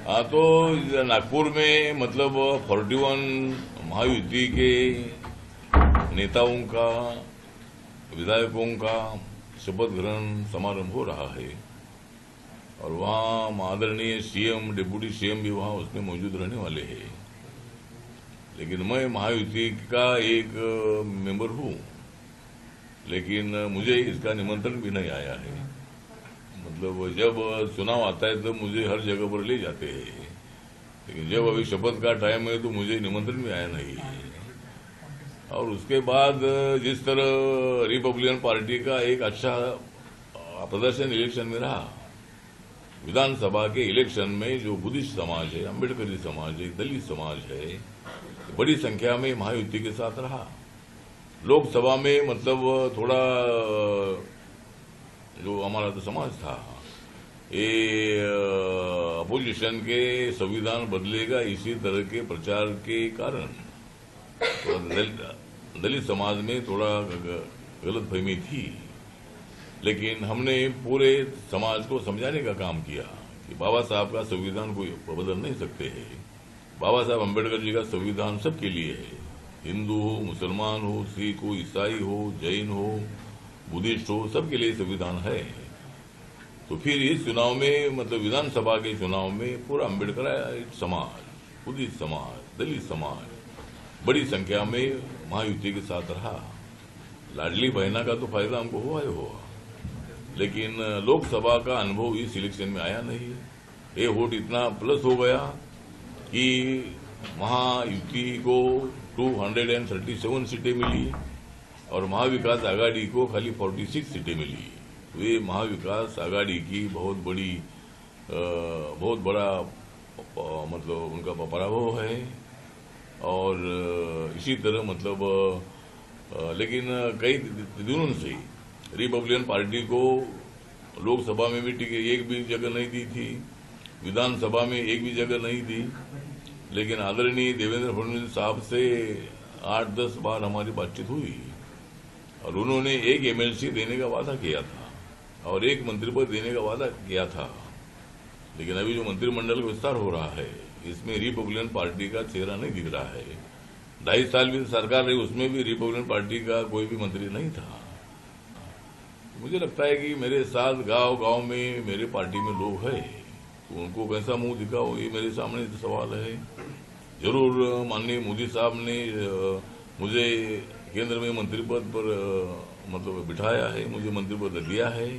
हाँ, तो नागपुर में मतलब 41 महायुति के नेताओं का, विधायकों का शपथ ग्रहण समारोह हो रहा है और वहाँ आदरणीय सीएम, डिप्टी सीएम भी वहाँ उसमें मौजूद रहने वाले हैं। लेकिन मैं महायुति का एक मेंबर हूँ, लेकिन मुझे इसका निमंत्रण भी नहीं आया है। मतलब जब चुनाव आता है तो मुझे हर जगह पर ले जाते हैं, लेकिन जब अभी शपथ का टाइम है तो मुझे निमंत्रण भी आया नहीं है। और उसके बाद जिस तरह रिपब्लिकन पार्टी का एक अच्छा प्रदर्शन इलेक्शन में रहा, विधानसभा के इलेक्शन में जो बुद्धिस्ट समाज है, अम्बेडकरी समाज है, दलित समाज है, बड़ी संख्या में महायुति के साथ रहा। लोकसभा में मतलब थोड़ा जो हमारा तो समाज था, ये अपोजिशन के संविधान बदलेगा इसी तरह के प्रचार के कारण तो दलित समाज में थोड़ा गलतफहमी थी। लेकिन हमने पूरे समाज को समझाने का काम किया कि बाबा साहब का संविधान कोई बदल नहीं सकते हैं। बाबा साहब अम्बेडकर जी का संविधान सबके लिए है, हिंदू हो, मुसलमान हो, सिख हो, ईसाई हो, जैन हो, बुद्धिस्ट हो, सबके लिए संविधान है। तो फिर इस चुनाव में मतलब विधानसभा के चुनाव में पूरा अम्बेडकर समाज, बुद्धिस्ट समाज, दलित समाज बड़ी संख्या में महायुति के साथ रहा। लाडली बहना का तो फायदा हमको हुआ ही हुआ, लेकिन लोकसभा का अनुभव इस इलेक्शन में आया नहीं। ये वोट इतना प्लस हो गया कि महायुति को 237 सीटें मिली और महाविकास आघाड़ी को खाली 46 सीटें मिली। तो ये महाविकास आघाड़ी की बहुत बड़ा मतलब उनका पराभव है। और इसी तरह मतलब लेकिन कई दिनों से रिपब्लिकन पार्टी को लोकसभा में भी टिकट एक भी जगह नहीं दी थी, विधानसभा में एक भी जगह नहीं दी। लेकिन आदरणीय देवेंद्र फडणवीस साहब से 8-10 बार हमारी बातचीत हुई और उन्होंने एक एमएलसी देने का वादा किया था और एक मंत्री पद देने का वादा किया था। लेकिन अभी जो मंत्रिमंडल का विस्तार हो रहा है, इसमें रिपब्लिकन पार्टी का चेहरा नहीं दिख रहा है। 2.5 साल भी सरकार रही, उसमें भी रिपब्लिकन पार्टी का कोई भी मंत्री नहीं था। मुझे लगता है कि मेरे साथ गांव-गांव में मेरे पार्टी में लोग हैं, तो उनको कैसा मुंह दिखाओ, ये मेरे सामने सवाल है। जरूर माननीय मोदी साहब ने मुझे केंद्र में मंत्री पद पर मतलब बिठाया है, मुझे मंत्री पद दिया है।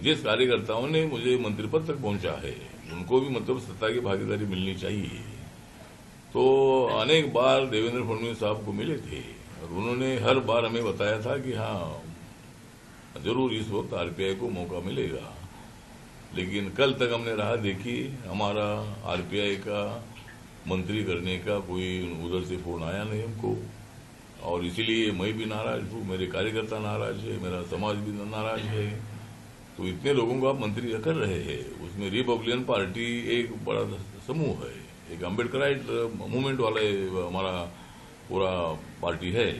जिस कार्यकर्ताओं ने मुझे मंत्री पद तक पहुंचा है, उनको भी मतलब सत्ता की भागीदारी मिलनी चाहिए। तो अनेक बार देवेंद्र फडणवीस साहब को मिले थे और उन्होंने हर बार हमें बताया था कि हाँ जरूर इस वक्त आरपीआई को मौका मिलेगा। लेकिन कल तक हमने राह देखी, हमारा आरपीआई का मंत्री करने का कोई उधर से फोन आया नहीं हमको। और इसीलिए मैं भी नाराज हूँ, मेरे कार्यकर्ता नाराज है, मेरा समाज भी नाराज है। तो इतने लोगों को आप मंत्री कर रहे हैं, उसमें रिपब्लिकन पार्टी एक बड़ा समूह है, एक अम्बेडकराइट मूवमेंट वाला हमारा पूरा पार्टी है।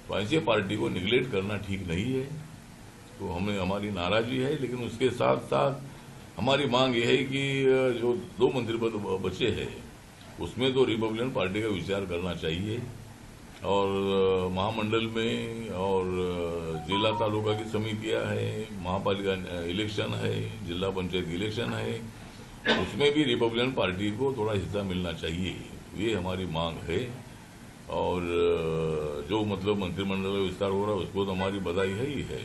तो ऐसी पार्टी को निगलेक्ट करना ठीक नहीं है। तो हमें हमारी नाराजगी है, लेकिन उसके साथ साथ हमारी मांग यह है कि जो 2 मंत्री पद बचे हैं उसमें तो रिपब्लिकन पार्टी का विचार करना चाहिए। और महामंडल में और जिला तालुका की समितियां है, महापालिका इलेक्शन है, जिला पंचायत इलेक्शन है, उसमें भी रिपब्लिकन पार्टी को थोड़ा हिस्सा मिलना चाहिए। ये हमारी मांग है। और जो मतलब मंत्रिमंडल का विस्तार हो रहा है उसको तो हमारी बधाई है ही है,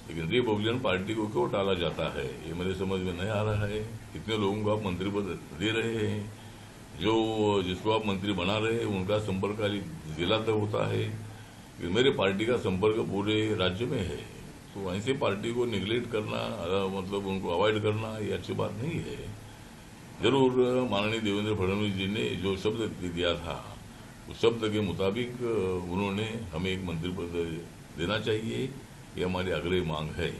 लेकिन रिपब्लिकन पार्टी को क्यों टाला जाता है ये मेरे समझ में नहीं आ रहा है। इतने लोगों को आप मंत्री पद दे रहे हैं, जो जिसको आप मंत्री बना रहे हैं उनका संपर्क खाली जिला तक होता है। मेरे पार्टी का संपर्क पूरे राज्य में है। तो ऐसे पार्टी को निगलेक्ट करना मतलब उनको अवॉइड करना ये अच्छी बात नहीं है। जरूर माननीय देवेंद्र फडणवीस जी ने जो शब्द दिया था उस शब्द के मुताबिक उन्होंने हमें एक मंत्री पद देना चाहिए, ये हमारी अग्रिम मांग है।